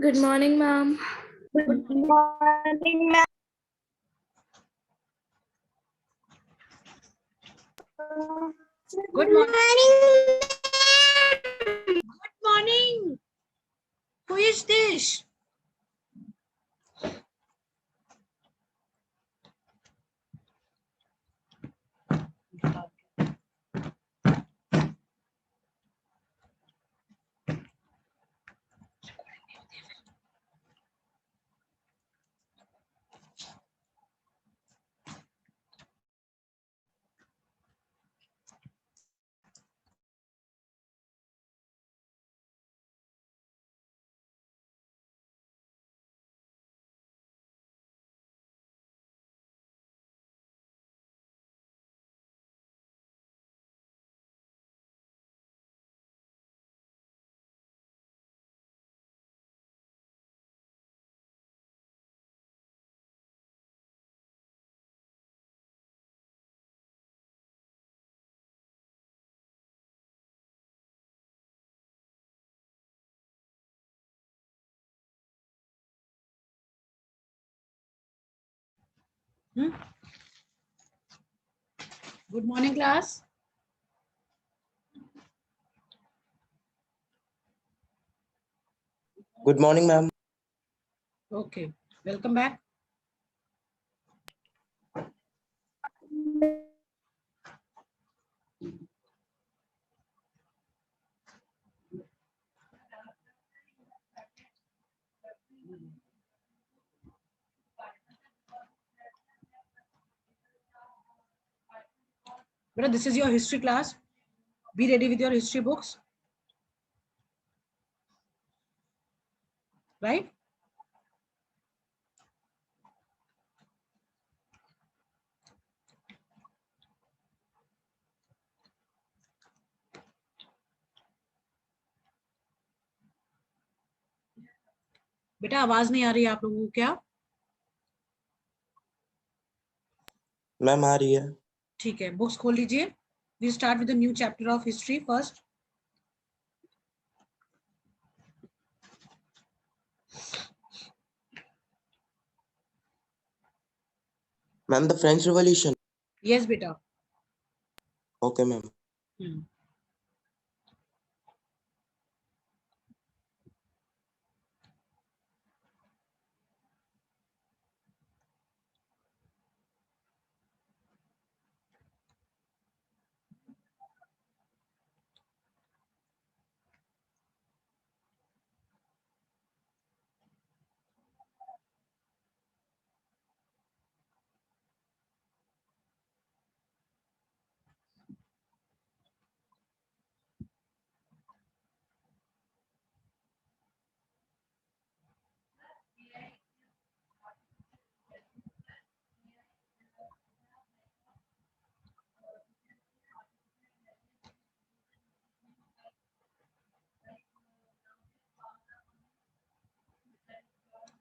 Good morning, ma'am. Good morning, ma'am. Good morning. Good morning. Who is this? Good morning, class. Good morning, ma'am. Okay, welcome back. But this is your history class. Be ready with your history books. Right? बेटा आवाज नहीं आ रही है आप लोगों को क्या? Ma'am आ रही है. ठीक है, बुक्स खोल लीजिए. We start with a new chapter of history first. Ma'am, the French Revolution. Yes, बेटा. Okay, ma'am.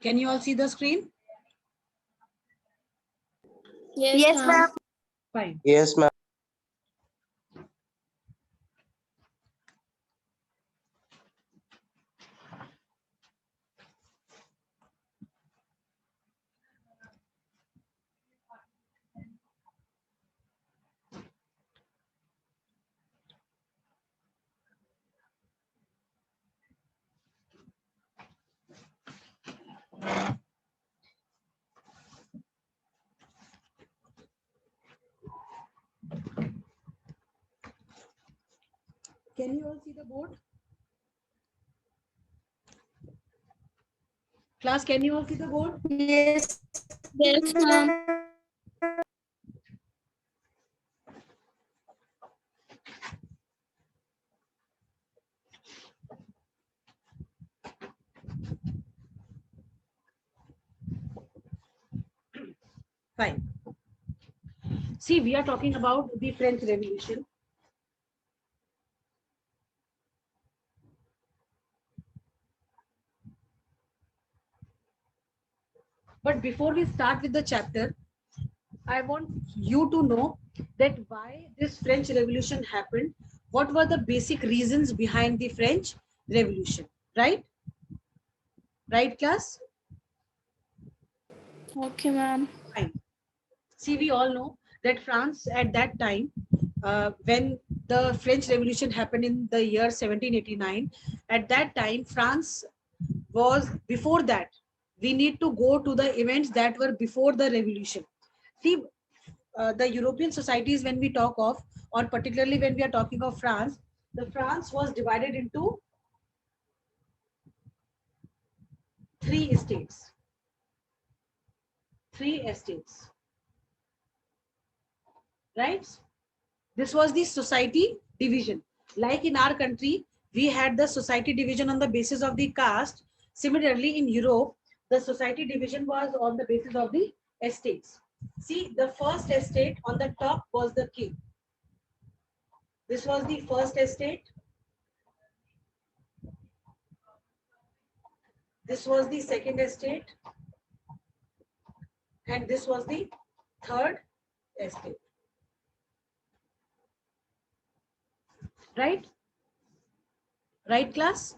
Can you all see the screen? Yes, ma'am. Fine. Yes, ma'am. Can you all see the board? Class, can you all see the board? Yes. Yes, ma'am. Fine. See, we are talking about the French Revolution. But before we start with the chapter, I want you to know that why this French Revolution happened. What were the basic reasons behind the French Revolution? Right? Right, class? Okay, ma'am. Fine. See, we all know that France at that time, when the French Revolution happened in the year 1789, at that time, France was before that. We need to go to the events that were before the revolution. See, the European societies, when we talk of, or particularly when we are talking of France, the France was divided into 3 estates. 3 estates. Right? This was the society division. Like in our country, we had the society division on the basis of the caste. Similarly, in Europe, the society division was on the basis of the estates. See, the first estate on the top was the king. This was the first estate. This was the second estate. And this was the third estate. Right? Right, class?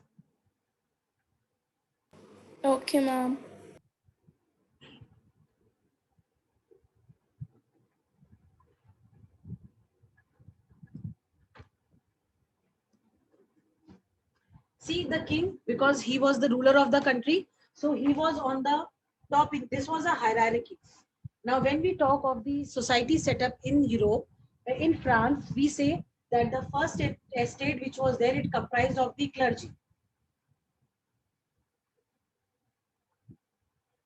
Okay, ma'am. See, the king, because he was the ruler of the country, so he was on the top. This was a hierarchy. Now, when we talk of the society setup in Europe, in France, we say that the first estate which was there, it comprised of the clergy.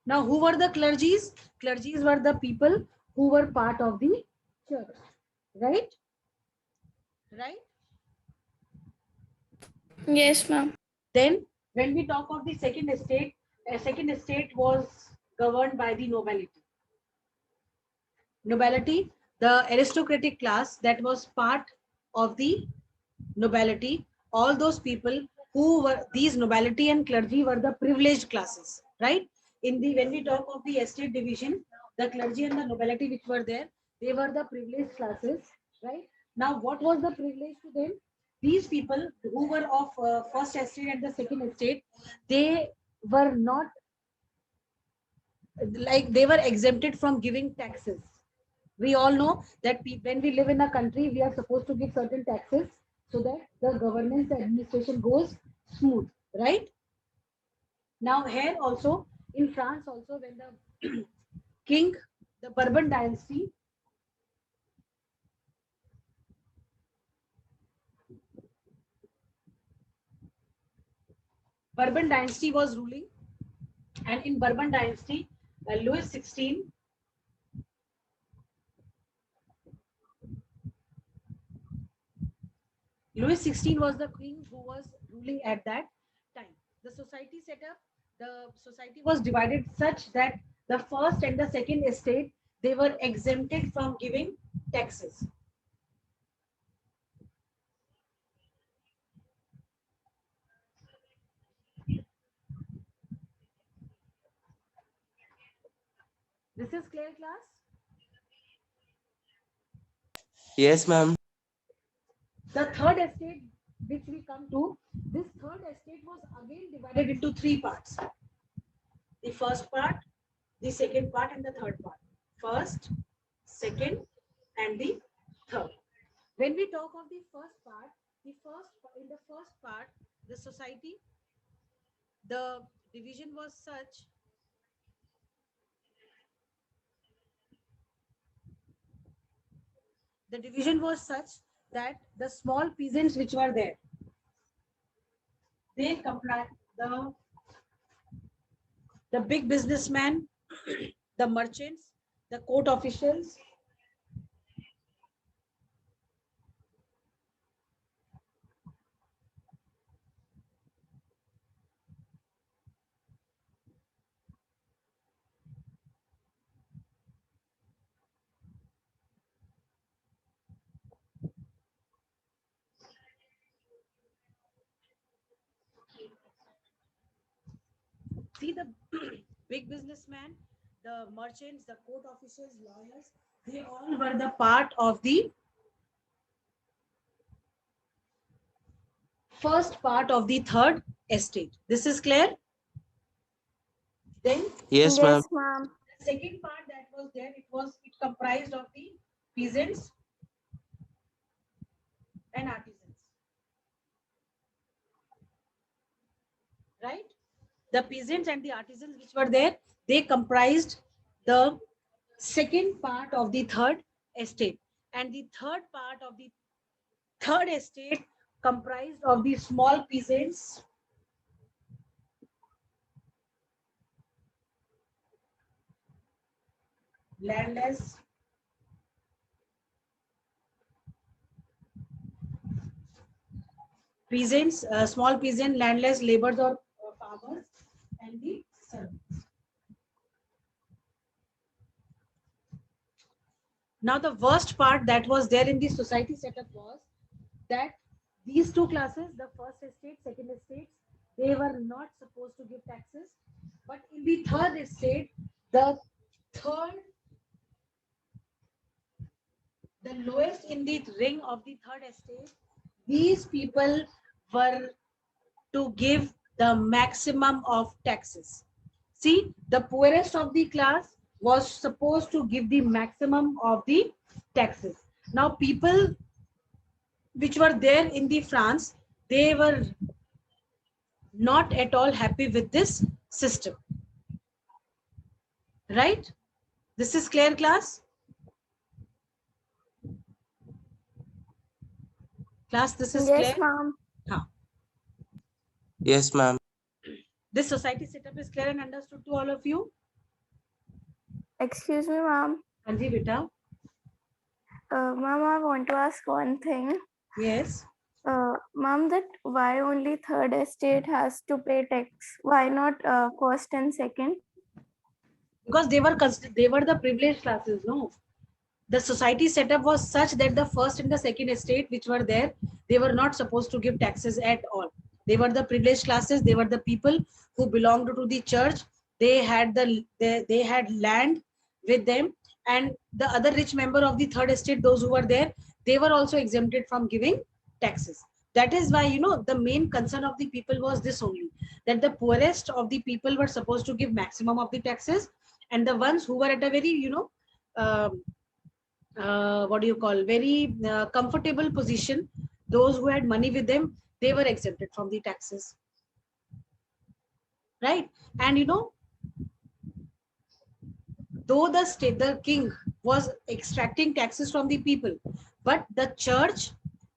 Now, who were the clergies? Clergies were the people who were part of the church, right? Right? Yes, ma'am. Then, when we talk of the second estate was governed by the nobility. Nobility, the aristocratic class that was part of the nobility, all those people who were these nobility and clergy were the privileged classes, right? In the when we talk of the estate division, the clergy and the nobility which were there, they were the privileged classes, right? Now, what was the privilege to them? These people who were of first estate and the second estate, they were not like they were exempted from giving taxes. We all know that when we live in a country, we are supposed to give certain taxes so that the governance administration goes smooth, right? Now here also, in France also, when the king, the Bourbon dynasty was ruling, and in Bourbon dynasty, Louis XVI Louis XVI was the king who was ruling at that time. The society set up, the society was divided such that the first and the second estate, they were exempted from giving taxes. This is clear, class? Yes, ma'am. The third estate, which we come to, this third estate was again divided into 3 parts. The first part, the second part, and the third part. First, second, and the third. When we talk of the first part, in the first part, the society, the division was such that the small peasants which were there, they comprise the big businessman, the merchants, the court officials, see the big businessman, the merchants, the court officials, lawyers, they all were the part of the first part of the third estate. This is clear? Then Yes, ma'am. Yes, ma'am. the second part that was there, it comprised of the peasants and artisans. Right? The peasants and the artisans which were there, they comprised the second part of the third estate. And the third part of the third estate comprised of the small peasants, landless, peasants, small peasant, landless, laborers or farmers, and the servants. Now, the worst part that was there in the society setup was that these two classes, the first estate, second estate, they were not supposed to give taxes. But in the third estate, the lowest in the ring of the third estate, these people were to give the maximum of taxes. See, the poorest of the class was supposed to give the maximum of the taxes. Now, people which were there in the France, they were not at all happy with this system. Right? This is clear, class? Class, this is Yes, clear? ma'am. Yes, ma'am. This society setup is clear and understood to all of you? Excuse me, ma'am. Anji, beta. Ma'am, I want to ask one thing. Yes. Ma'am, that why only third estate has to pay tax? Why not first and second? Because they were the privileged classes, no? The society setup was such that the first and the second estate which were there, they were not supposed to give taxes at all. They were the privileged classes. They were the people who belonged to the church. They had they had land with them, and the other rich member of the third estate, those who were there, they were also exempted from giving taxes. That is why, the main concern of the people was this only, that the poorest of the people were supposed to give maximum of the taxes, and the ones who were at a very, what do you call, very comfortable position, those who had money with them, they were exempted from the taxes. Right? And though the king was extracting taxes from the people, but the church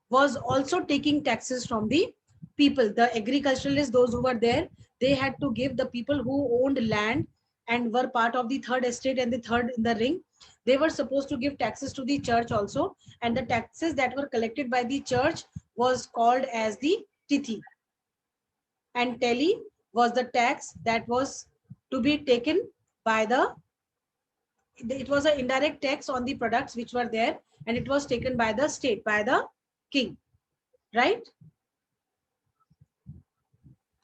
was also taking taxes from the people. The agriculturalists, those who were there, they had to give the people who owned land and were part of the third estate and the third in the ring, they were supposed to give taxes to the church also, and the taxes that were collected by the church was called as the tithi, and teli was the tax that was to be taken by it was an indirect tax on the products which were there, and it was taken by the state, by the king. Right?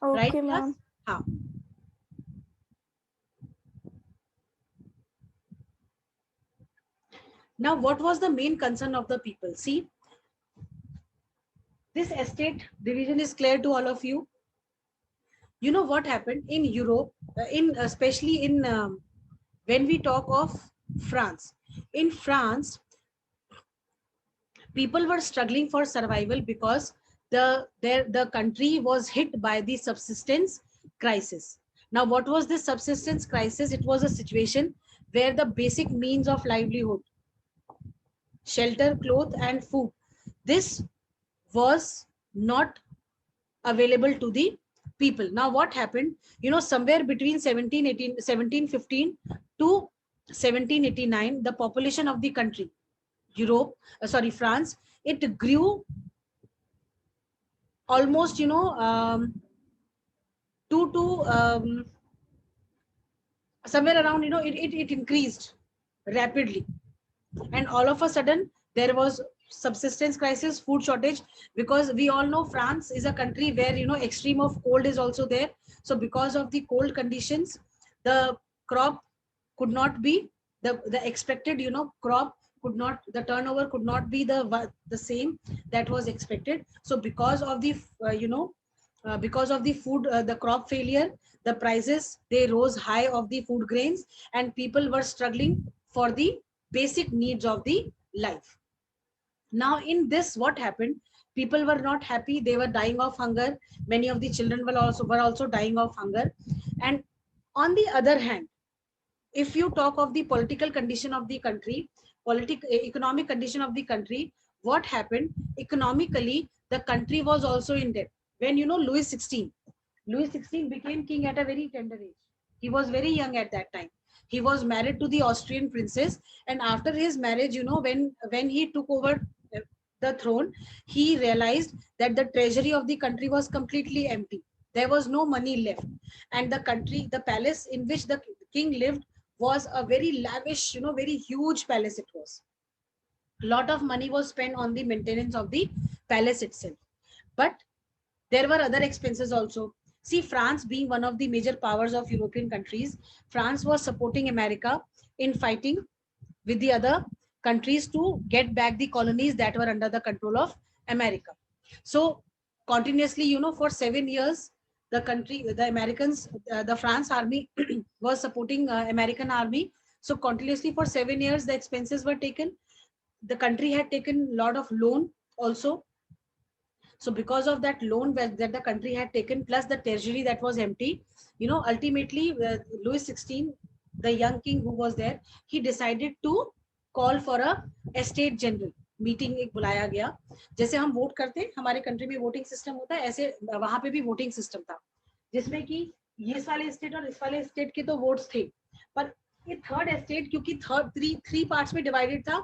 Okay, Right, ma'am. class? Now, what was the main concern of the people? See, this estate division is clear to all of you. You know what happened in Europe, especially in when we talk of France. In France, people were struggling for survival because the country was hit by the subsistence crisis. Now, what was this subsistence crisis? It was a situation where the basic means of livelihood, shelter, cloth, and food, this was not available to the people. Now what happened, somewhere between 1715 to 1789, the population of the country, France, it grew almost, somewhere around, it increased rapidly. And all of a sudden, there was subsistence crisis, food shortage, because we all know France is a country where, extreme of cold is also there. So because of the cold conditions, the crop could not be the expected, crop could not, the turnover could not be the same that was expected. So because of the because of the food, the crop failure, the prices, they rose high of the food grains, and people were struggling for the basic needs of the life. Now in this, what happened, people were not happy, they were dying of hunger, many of the children were also dying of hunger. And on the other hand, if you talk of the political condition of the country, economic condition of the country, what happened economically, the country was also in debt. When, Louis XVI became king at a very tender age. He was very young at that time. He was married to the Austrian princess, and after his marriage, when he took over the throne, he realized that the treasury of the country was completely empty. There was no money left, and the palace in which the king lived was a very lavish, very huge palace. It was a lot of money was spent on the maintenance of the palace itself, but there were other expenses also. See, France being one of the major powers of European countries, France was supporting America in fighting with the other countries to get back the colonies that were under the control of America. So continuously, for 7 years, the Americans, the France army was supporting American army. So continuously for 7 years, the expenses were taken. The country had taken a lot of loan also. So because of that loan that the country had taken, plus the treasury that was empty, ultimately Louis XVI, the young king who was there, he decided to call for a estate general meeting एक बुलाया गया. जैसे हम vote करते हैं, हमारे country में voting system होता है, ऐसे वहां पे भी वोटिंग सिस्टम था, जिसमें कि ये वाले स्टेट और इस वाले स्टेट के तो वोट्स थे, पर ये थर्ड स्टेट, क्योंकि थ्री पार्ट्स में डिवाइडेड था,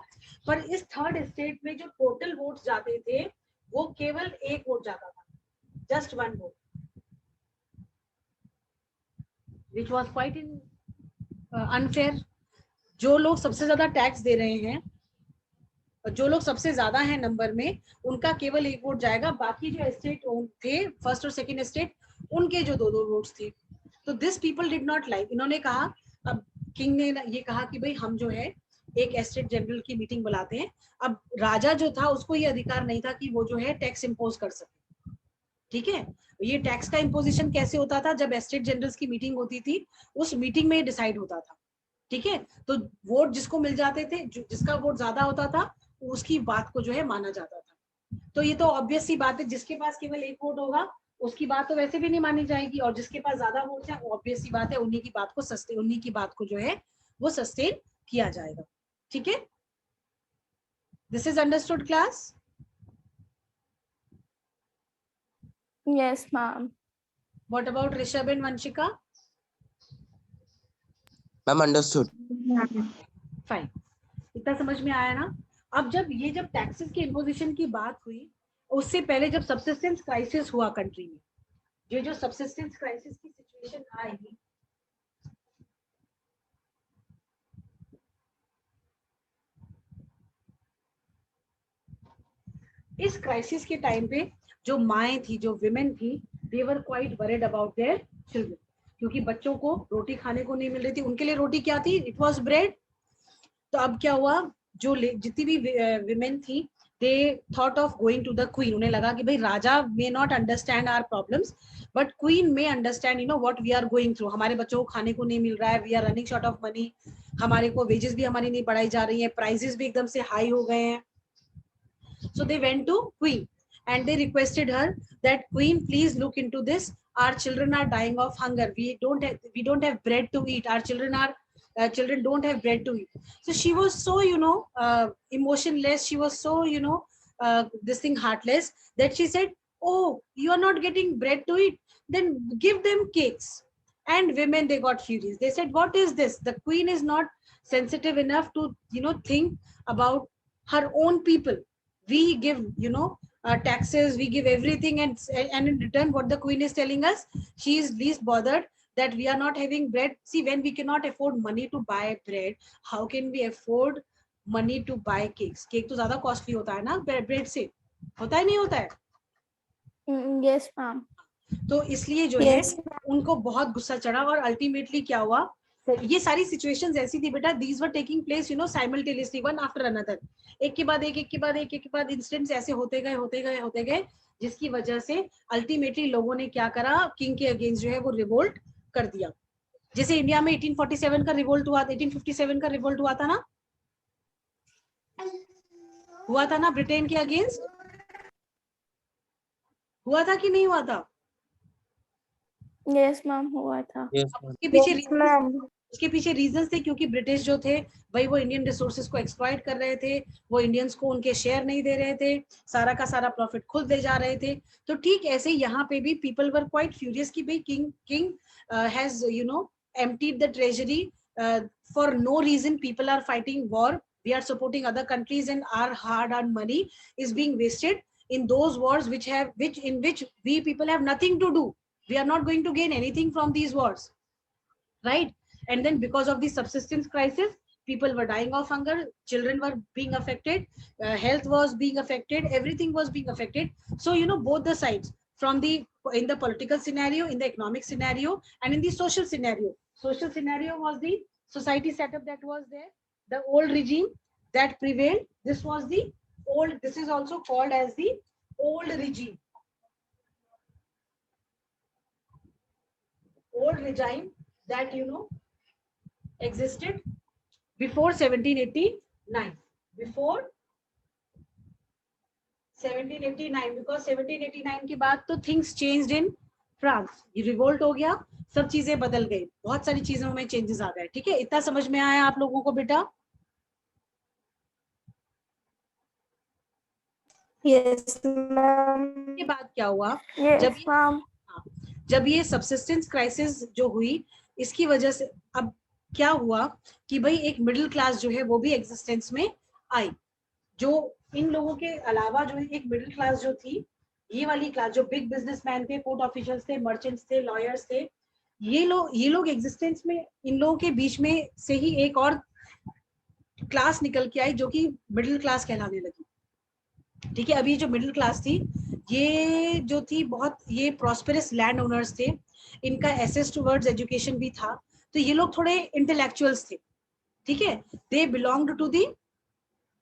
पर इस थर्ड स्टेट में जो टोटल वोट्स जाते थे, वो केवल एक वोट जाता था, just one vote, which was quite in unfair. जो लोग सबसे ज्यादा टैक्स दे रहे हैं, जो लोग सबसे ज्यादा हैं नंबर में, उनका केवल एक वोट जाएगा, बाकी जो स्टेट थे, फर्स्ट और सेकंड स्टेट, उनके जो दो वोट्स थे. तो this people did not like. इन्होंने कहा, अब किंग ने ये कहा कि भाई हम जो है एक एस्टेट जनरल की मीटिंग बुलाते हैं. अब राजा जो था, उसको ये अधिकार नहीं था कि वो जो है टैक्स इम्पोज कर सके. ठीक है, ये टैक्स का इम्पोजिशन कैसे होता था, जब एस्टेट जनरल्स की मीटिंग होती थी, उस मीटिंग में डिसाइड होता था. ठीक है, तो वोट जिसको मिल जाते थे, जिसका वोट ज्यादा होता था, उसकी बात को जो है माना जाता था. तो ये तो ऑब्वियस सी बात है, जिसके पास केवल एक वोट होगा, उसकी बात तो वैसे भी नहीं मानी जाएगी, और जिसके पास ज्यादा वोट है, ऑब्वियस सी बात है, उन्हीं की बात को जो है वो सस्टेन किया जाएगा. ठीक है, this is understood class? Yes, ma'am. What about Rishabh and Vanshika? Ma'am, understood. Fine, इतना समझ में आया ना? अब जब टैक्सेस की इम्पोजिशन की बात हुई, उससे पहले जब सबसिस्टेंस क्राइसिस हुआ कंट्री में, ये जो सबसिस्टेंस क्राइसिस की सिचुएशन आई, इस क्राइसिस के टाइम पे जो माएँ थी, जो विमेन थी, they were quite worried about their children, क्योंकि बच्चों को रोटी खाने को नहीं मिल रही थी. उनके लिए रोटी क्या थी? It was bread. तो अब क्या हुआ, जो जितनी भी विमेन थी, they thought of going to the queen. उन्हें लगा कि भाई राजा may not understand our problems, but queen may understand, what we are going through. हमारे बच्चों को खाने को नहीं मिल रहा है, we are running short of money, हमारे को वेजेस भी हमारी नहीं बढ़ाई जा रही है, प्राइजेस भी एकदम से हाई हो गए हैं. So they went to queen and they requested her that, queen, please look into this. Our children are dying of hunger. We don't have bread to eat. Our children don't have bread to eat. So she was so emotionless. She was so this thing heartless, that she said, oh, you are not getting bread to eat, then give them cakes. And women, they got furious. They said, what is this? The queen is not sensitive enough to, think about her own people. We give, taxes, we give everything, and in return, what the queen is telling us, she is least bothered that we are not having bread. See, when we cannot afford money to buy bread, how can we afford money to buy cakes? Cake तो ज़्यादा costly होता है ना bread से, होता है नहीं होता है? Yes, ma'am. तो इसलिए जो Yes. है उनको बहुत गुस्सा चढ़ा, और अल्टीमेटली क्या हुआ, ये सारी सिचुएशंस ऐसी थी बेटा, these were taking place simultaneously, one after another, एक के बाद एक इंसिडेंट्स ऐसे होते गए, जिसकी वजह से अल्टीमेटली लोगों ने क्या करा, किंग के अगेंस्ट जो है वो रिवोल्ट कर दिया। जैसे इंडिया में 1847 का रिवोल्ट हुआ, 1857 का रिवोल्ट हुआ था ना, ब्रिटेन के अगेंस्ट हुआ था कि नहीं हुआ था? Yes, ma'am, हुआ था। Yes, ma'am. उसके पीछे रीजंस थे, क्योंकि ब्रिटिश जो थे भाई वो इंडियन रिसोर्सेज को एक्सप्लॉइट कर रहे थे, वो इंडियंस को उनके शेयर नहीं दे रहे थे, सारा का सारा प्रॉफिट खुद ले जा रहे थे। तो ठीक ऐसे यहाँ पे भी पीपल वर क्वाइट फ्यूरियस कि भाई king has emptied the treasury for no reason. People are fighting war, we are supporting other countries, and our hard earned money is being wasted in those wars in which we people have nothing to do. We are not going to gain anything from these wars, right? And then because of the subsistence crisis, people were dying of hunger, children were being affected, health was being affected, everything was being affected. So both the sides, in the political scenario, in the economic scenario, and in the social scenario. Social scenario was the society setup that was there, the old regime that prevailed. This is also called as the old regime. Old regime that existed before 1789. Before 1789, because 1789 के बाद तो things changed in France. ये revolt हो गया, सब चीजें बदल गई, बहुत सारी चीजों में चेंजेस आ गए। ठीक है, इतना समझ में आया आप लोगों को बेटा? Yes, ma'am. के बाद क्या हुआ? Yes, ma'am. जब ये सब्सिस्टेंस क्राइसिस जो हुई, इसकी वजह से अब क्या हुआ कि भाई एक मिडिल क्लास जो है वो भी एग्जिस्टेंस में आई। जो इन लोगों के अलावा जो एक मिडिल क्लास जो थी, ये वाली क्लास जो बिग बिजनेसमैन थे, पोर्ट ऑफिशियल्स थे, मर्चेंट्स थे, लॉयर्स थे, ये लोग एग्जिस्टेंस में, इन लोगों के बीच में से ही एक और क्लास निकल के आई जो कि मिडिल क्लास कहलाने लगी। ठीक है, अभी जो मिडिल क्लास थी, ये जो थी बहुत ये प्रॉस्पेरस लैंड ओनर्स थे, इनका एसेस टुवर्ड्स एजुकेशन भी था, तो ये लोग थोड़े इंटेलेक्चुअल्स थे। ठीक है, they belonged to the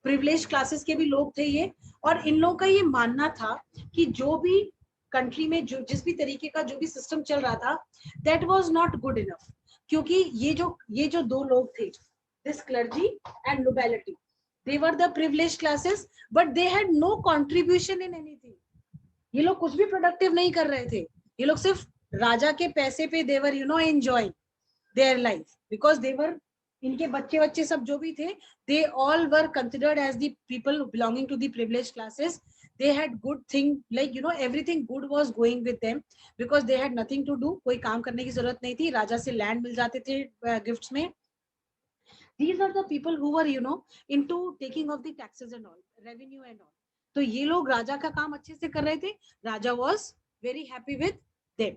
privilege classes के भी लोग थे ये, और इन लोगों का ये मानना था कि जो भी कंट्री में जो जिस भी तरीके का जो भी सिस्टम चल रहा था, that was not good enough, क्योंकि ये जो दो लोग थे, this clergy and nobility, they were the privileged classes, but they had no contribution in anything. ये लोग कुछ भी प्रोडक्टिव नहीं कर रहे थे, ये लोग सिर्फ राजा के पैसे पे they were enjoying their life, because they were, इनके बच्चे सब जो भी थे, they all were considered as the people belonging to the privileged classes. They had good thing, like everything good was going with them, because they had nothing to do, कोई काम करने की जरूरत नहीं थी, राजा से लैंड मिल जाते थे गिफ्ट्स में। These are the people who were into taking of the taxes and all, revenue and all. तो ये लोग राजा का काम अच्छे से कर रहे थे, राजा was very happy with them.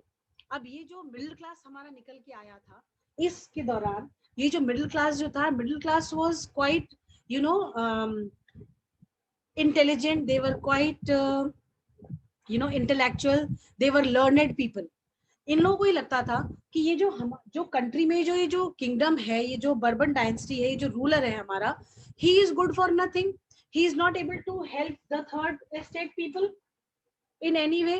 अब ये जो मिडिल क्लास हमारा निकल के आया था, इसके दौरान ये जो मिडिल क्लास जो था, middle class was quite intelligent, they were quite intellectual, they were learned people. इन लोगों को ही लगता था कि ये जो कंट्री में ये जो किंगडम है, ये जो बर्बन डायनेस्टी है, ये जो रूलर है हमारा, he is good for nothing, he is not able to help the third estate people in any way,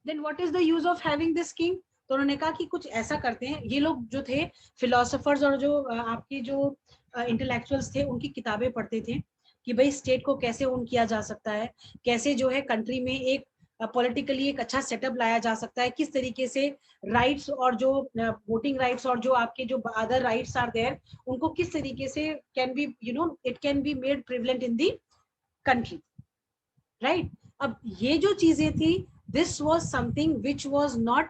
then what is the use of having this king? तो उन्होंने कहा कि कुछ ऐसा करते हैं। ये लोग जो थे फिलोसोफर्स और जो आपके जो इंटेलेक्चुअल्स थे, उनकी किताबें पढ़ते थे कि भाई स्टेट को कैसे ओन किया जा सकता है, कैसे जो है कंट्री में एक पॉलिटिकली एक अच्छा सेटअप लाया जा सकता है, किस तरीके से राइट्स और जो वोटिंग राइट्स और जो आपके जो अदर राइट्स आर देयर, उनको किस तरीके से can be it can be made prevalent in the country, right? अब ये जो चीजें थी, this was something which was not,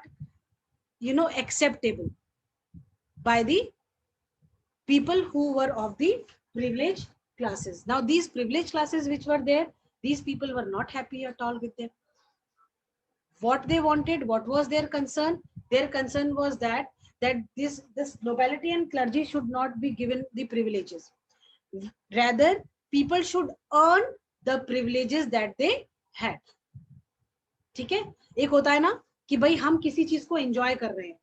acceptable by the people who were of the privileged classes. Now, these privileged classes which were there, these people were not happy at all with them. What they wanted, what was their concern? Their concern was that this nobility and clergy should not be given the privileges. Rather, people should earn the privileges that they had. ठीक है, एक होता है ना कि भाई हम किसी चीज को एंजॉय कर रहे हैं.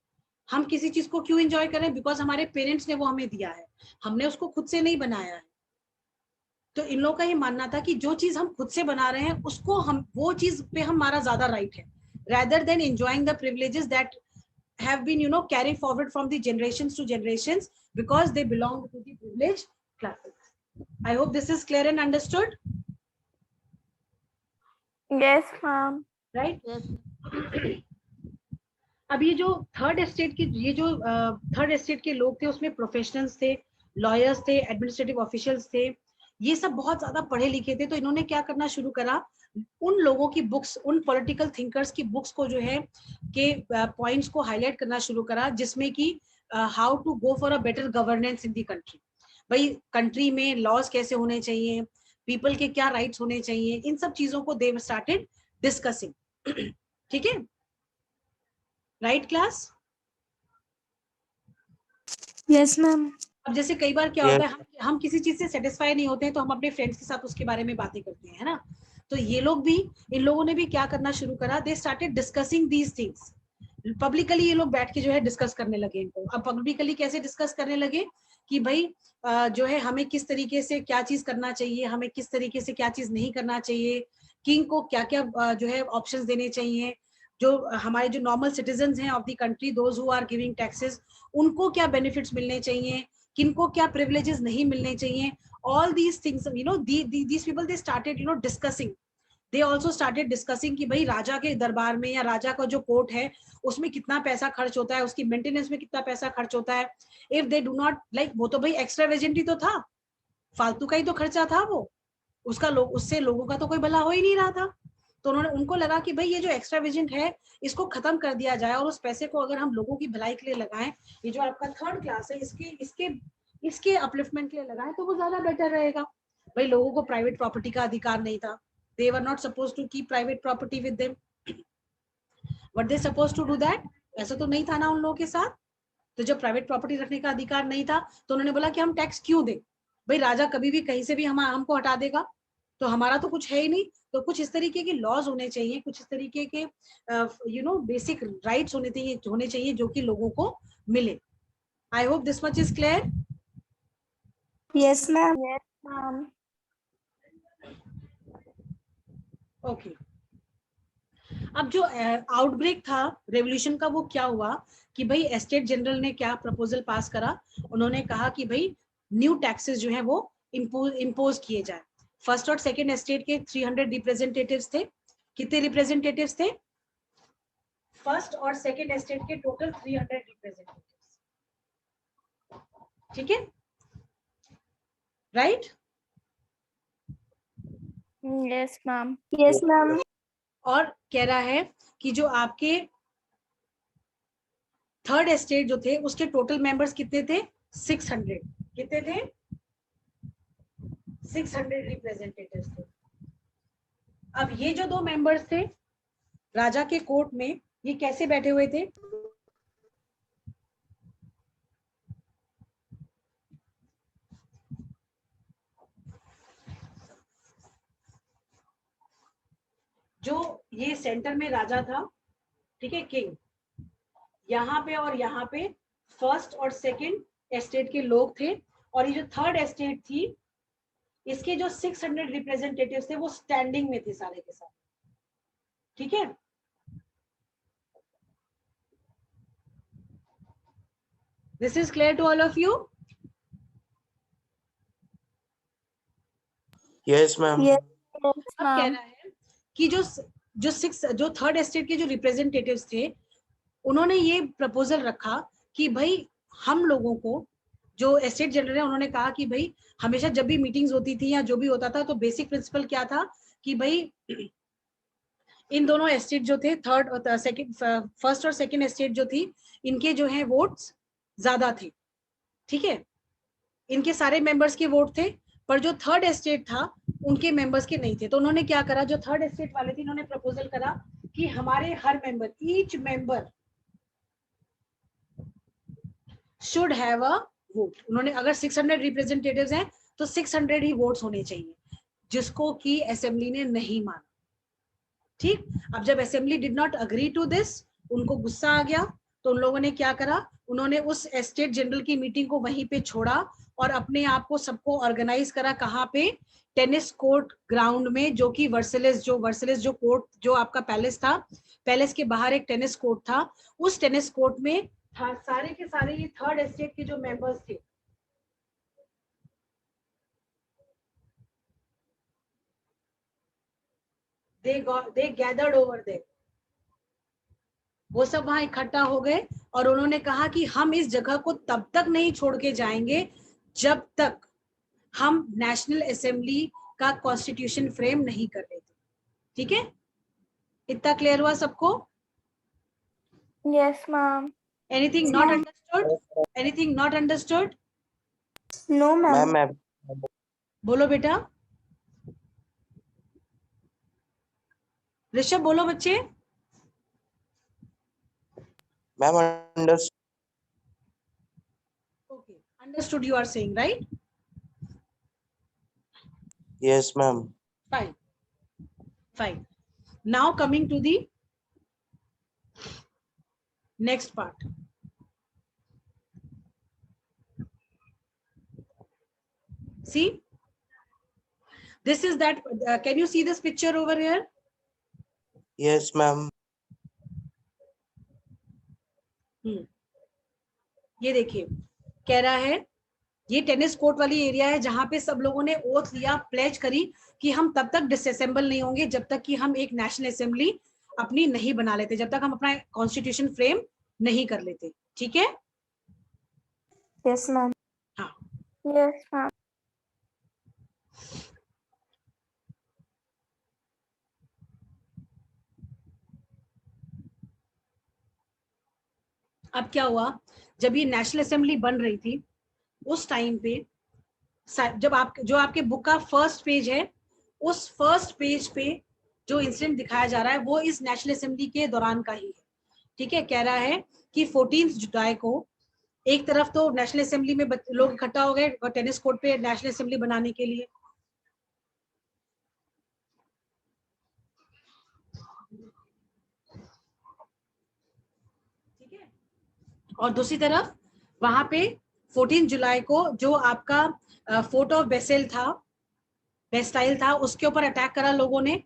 हम किसी चीज को क्यों एंजॉय कर रहे हैं? बिकॉज हमारे पेरेंट्स ने वो हमें दिया है, हमने उसको खुद से नहीं बनाया है. तो इन लोगों का ये मानना था कि जो चीज हम खुद से बना रहे हैं उसको हम, वो चीज पे हमारा ज्यादा राइट है, rather than enjoying the privileges that have been, carried forward from the generations to generations because they belong to the privileged classes. I hope this is clear and understood. Yes, ma'am. Right? Yes. अब ये जो third estate के लोग थे, उसमें professionals थे, lawyers थे, administrative officials थे, ये सब बहुत ज्यादा पढ़े लिखे थे. तो इन्होंने क्या करना शुरू करा, उन लोगों की बुक्स, उन पॉलिटिकल थिंकर्स की बुक्स को जो है के पॉइंट्स को हाईलाइट करना शुरू करा, जिसमें कि how to go for a better governance in the country. भाई कंट्री में लॉज कैसे होने चाहिए, पीपल के क्या राइट्स होने चाहिए, इन सब चीजों को दे स्टार्टेड डिस्कसिंग. ठीक है, राइट क्लास? Yes ma'am. अब जैसे कई बार क्या होता है, हम किसी चीज से सेटिस्फाई नहीं होते हैं तो हम अपने फ्रेंड्स के साथ उसके बारे में बातें करते हैं, है ना. तो ये लोग भी, इन लोगों ने भी क्या करना शुरू करा, they started discussing these things. Publicly ये लोग बैठ के जो है डिस्कस करने लगे इनको. अब पब्लिकली कैसे डिस्कस करने लगे कि भाई जो है हमें किस तरीके से क्या चीज करना चाहिए, हमें किस तरीके से क्या चीज नहीं करना चाहिए, किंग को क्या क्या जो है ऑप्शंस देने चाहिए, जो हमारे जो नॉर्मल सिटीजन्स हैं of the country, those who are giving taxes, उनको क्या बेनिफिट्स मिलने चाहिए, किनको क्या प्रिविलेजेस नहीं मिलने चाहिए. All these things, these people they started discussing. They also started discussing कि भाई राजा के दरबार में या राजा का जो कोर्ट है उसमें कितना पैसा खर्च होता है, उसकी मेंटेनेंस में कितना पैसा खर्च होता है. If they do not like, वो तो भाई एक्स्ट्रा वेजेंट ही तो था, फालतू का ही तो खर्चा था वो, उसका उससे लोगों का तो कोई भला हो ही नहीं रहा था. तो उनको लगा कि भाई ये जो एक्स्ट्रा वेजेंट है इसको खत्म कर दिया जाए, और उस पैसे को अगर हम लोगों की भलाई के लिए लगाएं, ये जो आपका थर्ड क्लास है इसके अपलिफ्टमेंट के लिए लगाएं, तो वो ज्यादा बेटर रहेगा. भाई लोगों को प्राइवेट प्रॉपर्टी का अधिकार नहीं था. They were not supposed to keep private property with them. What they supposed to do that? ऐसा तो नहीं था ना उन लोगों के साथ. तो जब प्राइवेट प्रॉपर्टी रखने का अधिकार नहीं था तो उन्होंने बोला कि हम टैक्स क्यों दें, भाई राजा कभी भी कहीं से भी हमको हटा देगा, तो हमारा तो कुछ है ही नहीं. तो कुछ इस तरीके के लॉज होने चाहिए, कुछ इस तरीके के बेसिक राइट्स होने चाहिए जो कि लोगों को मिले. I hope this much is clear. Yes ma'am. Yes ma'am. Okay. अब जो आउटब्रेक था रेवोल्यूशन का, वो क्या हुआ कि भाई एस्टेट जनरल ने क्या प्रपोजल पास करा, उन्होंने कहा कि भाई न्यू टैक्सेस जो है वो इम्पोज किए जाए. फर्स्ट और सेकंड एस्टेट के 300 रिप्रेजेंटेटिव्स थे. कितने रिप्रेजेंटेटिव्स थे? फर्स्ट और सेकंड एस्टेट के टोटल 300 रिप्रेजेंटेटिव्स. ठीक है, right? Yes ma'am. Yes ma'am. और कह रहा है कि जो आपके थर्ड एस्टेट जो थे उसके टोटल मेंबर्स कितने थे? 600. कितने थे? 600 रिप्रेजेंटेटिव्स थे. अब ये जो 2 मेंबर्स थे राजा के कोर्ट में, ये कैसे बैठे हुए थे? जो ये सेंटर में राजा था, ठीक है, किंग, यहाँ पे और यहाँ पे फर्स्ट और सेकंड एस्टेट के लोग थे, और ये जो थर्ड एस्टेट थी इसके जो 600 रिप्रेजेंटेटिव्स थे वो स्टैंडिंग में थे सारे के सारे. ठीक है, this is clear to all of you? Yes ma'am. अब कह रहा है कि जो थर्ड एस्टेट के जो रिप्रेजेंटेटिव्स थे उन्होंने ये प्रपोजल रखा कि भाई हम लोगों को, जो एस्टेट जनरल है उन्होंने कहा कि भाई हमेशा जब भी मीटिंग्स होती थी या जो भी होता था तो बेसिक प्रिंसिपल क्या था कि भाई इन दोनों एस्टेट जो थे, थर्ड और सेकंड, फर्स्ट और सेकंड एस्टेट जो थी, इनके जो है वोट्स ज्यादा थे, ठीक है, इनके सारे मेंबर्स के वोट थे, पर जो थर्ड एस्टेट था उनके मेंबर्स के नहीं थे। तो उन्होंने क्या करा, जो थर्ड एस्टेट वाले थे, इन्होंने प्रपोजल करा कि हमारे हर member, each member should have a vote. उन्होंने, अगर 600 रिप्रेजेंटेटिव्स हैं तो 600 ही वोट्स होने चाहिए, जिसको कि असेंबली ने नहीं माना। ठीक, अब जब assembly did not agree to this, उनको गुस्सा आ गया, तो उन लोगों ने क्या करा, उन्होंने उस एस्टेट जनरल की मीटिंग को वहीं पे छोड़ा और अपने आप को सबको ऑर्गेनाइज करा, कहाँ पे, टेनिस कोर्ट ग्राउंड में, जो कि वर्सेलेस जो कोर्ट, जो आपका पैलेस था, पैलेस के बाहर एक टेनिस कोर्ट था, उस टेनिस कोर्ट में सारे के सारे ये थर्ड एस्टेट के जो मेंबर्स थे, they gathered over there, वो सब वहां इकट्ठा हो गए और उन्होंने कहा कि हम इस जगह को तब तक नहीं छोड़ के जाएंगे जब तक हम नेशनल असेंबली का कॉन्स्टिट्यूशन फ्रेम नहीं कर लेते। ठीक है, इतना क्लियर हुआ सबको? Yes, ma'am. Anything not understood? Anything not understood? No, ma'am. Ma'am बोलो बेटा, ऋषभ बोलो बच्चे। Ma'am understood. Okay, understood you are saying, right? Yes ma'am. Fine, fine. Now coming to the next part. See, this is that, can you see this picture over here? Yes ma'am. ये देखिए, कह रहा है ये tennis court वाली area है जहां पे सब लोगों ने ओथ लिया, प्लेज करी कि हम तब तक डिसअसेंबल नहीं होंगे जब तक कि हम एक नेशनल असेंबली अपनी नहीं बना लेते, जब तक हम अपना कॉन्स्टिट्यूशन फ्रेम नहीं कर लेते। ठीक है? Yes, ma'am. हाँ, Yes, ma'am. अब क्या हुआ, जब ये नेशनल असेंबली बन रही थी उस टाइम पे, जब आप, जो आपके बुक का फर्स्ट पेज है, उस फर्स्ट पेज पे जो इंसिडेंट दिखाया जा रहा है वो इस नेशनल असेंबली के दौरान का ही है। ठीक है, कह रहा है कि 14 जुलाई को एक तरफ तो नेशनल असेंबली में लोग इकट्ठा हो गए टेनिस कोर्ट पे नेशनल असेंबली बनाने के लिए, ठीक है, और दूसरी तरफ वहां पे 14 जुलाई को जो आपका फोर्ट ऑफ बेस्टाइल था, उसके ऊपर अटैक करा लोगों ने।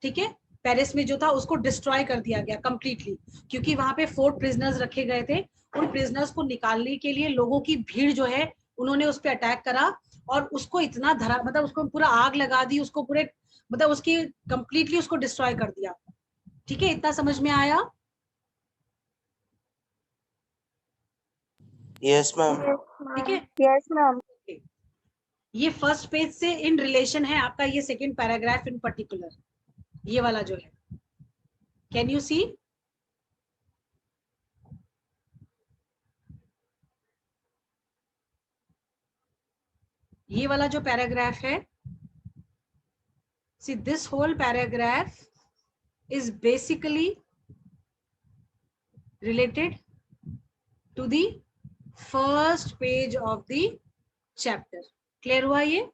ठीक है, पेरिस में जो था उसको डिस्ट्रॉय कर दिया गया कंप्लीटली, क्योंकि वहां पे 4 प्रिजनर्स रखे गए थे। उन प्रिजनर्स को निकालने के लिए लोगों की भीड़ जो है, उन्होंने उस पर अटैक करा और उसको इतना धरा, मतलब उसको पूरा आग लगा दी, उसको पूरे, मतलब उसकी कंप्लीटली उसको डिस्ट्रॉय कर दिया। ठीक है, इतना समझ में आया? Yes ma'am. ठीक है, Yes, ma'am. ये फर्स्ट पेज से इन रिलेशन है आपका ये सेकंड पैराग्राफ इन पर्टिकुलर, ये वाला जो है, कैन यू सी? ये वाला जो पैराग्राफ है, see this whole paragraph is basically related to the first page of the chapter. Clear हुआ ये?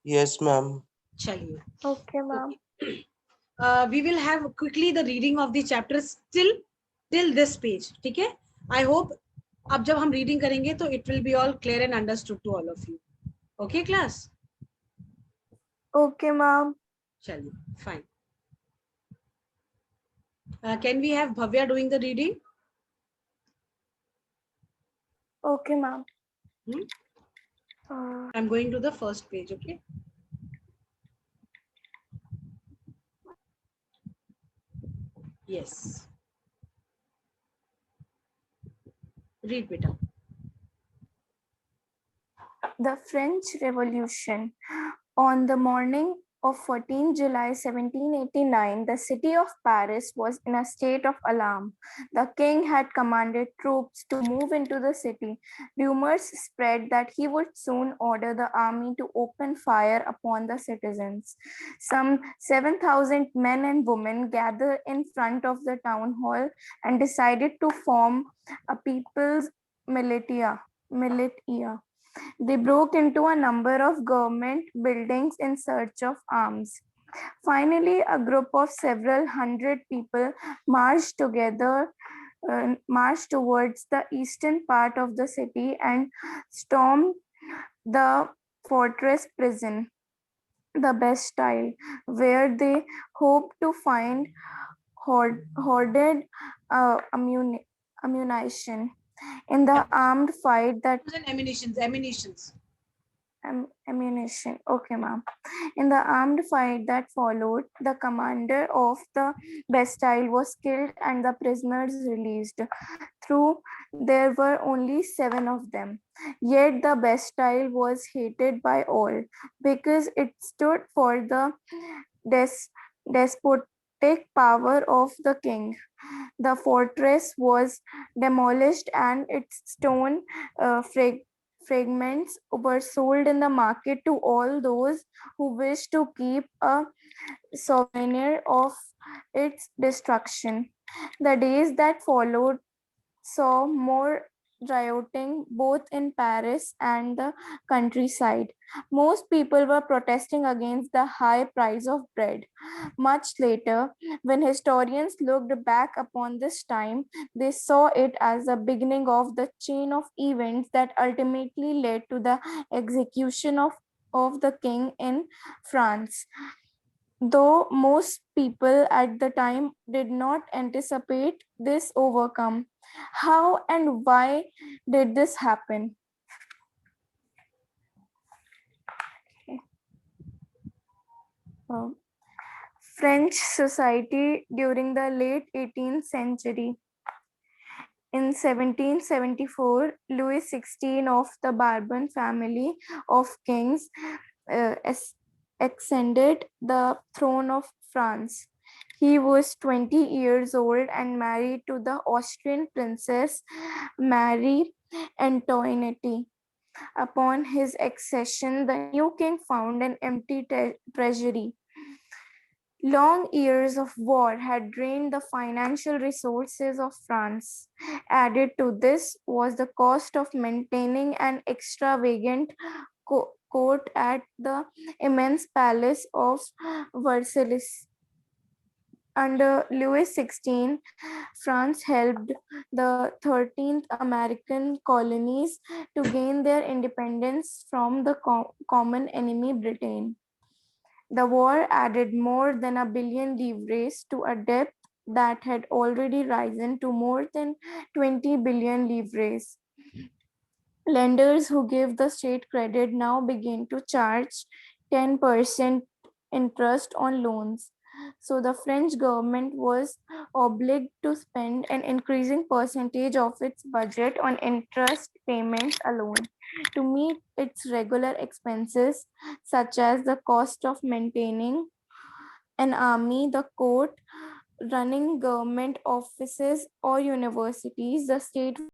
Yes ma'am. चलिए, Okay, ma'am. we will have quickly the reading of the chapter till this page. ठीक है, I hope अब जब हम reading करेंगे तो it will be all clear and understood to all of you. Okay class? Okay, ma'am. चलिए, fine. Can we have Bhavya doing the reading? Okay, ma'am. I'm going to the first page, okay? Yes. Read, beta. The French Revolution. On the morning of 14 July 1789, the city of Paris was in a state of alarm. The king had commanded troops to move into the city. Rumors spread that he would soon order the army to open fire upon the citizens. Some 7,000 men and women gathered in front of the town hall and decided to form a people's militia. They broke into a number of government buildings in search of arms. Finally, a group of several hundred people marched towards the eastern part of the city and stormed the fortress prison, the Bastille, where they hoped to find hoarded ammunition. In the armed fight that And ammunitions. ammunition. Okay, ma'am. In the armed fight that followed, the commander of the Bastille was killed and the prisoners released. Through there were only 7 of them. Yet the Bastille was hated by all because it stood for the despotic power of the king. The fortress was demolished and its stone fragments were sold in the market to all those who wished to keep a souvenir of its destruction. The days that followed saw more rioting both in Paris and the countryside. Most people were protesting against the high price of bread. Much later, when historians looked back upon this time, they saw it as the beginning of the chain of events that ultimately led to the execution of the king in France. Though most people at the time did not anticipate this overcome. How and why did this happen? Uh, French society during the late 18th century. In 1774, Louis XVI of the Bourbon family of kings uh, ascended the throne of France. He was 20 years old and married to the Austrian princess Marie Antoinette. Upon his accession, the new king found an empty treasury. Long years of war had drained the financial resources of France. Added to this was the cost of maintaining an extravagant court at the immense palace of Versailles. Under Louis XVI, France helped the 13th American colonies to gain their independence from the common enemy Britain. The war added more than a billion livres to a debt that had already risen to more than 20 billion livres. Lenders who gave the state credit now began to charge 10% interest on loans. So the French government was obliged to spend an increasing percentage of its budget on interest payments alone to meet its regular expenses, such as the cost of maintaining an army, the court, running government offices or universities. The state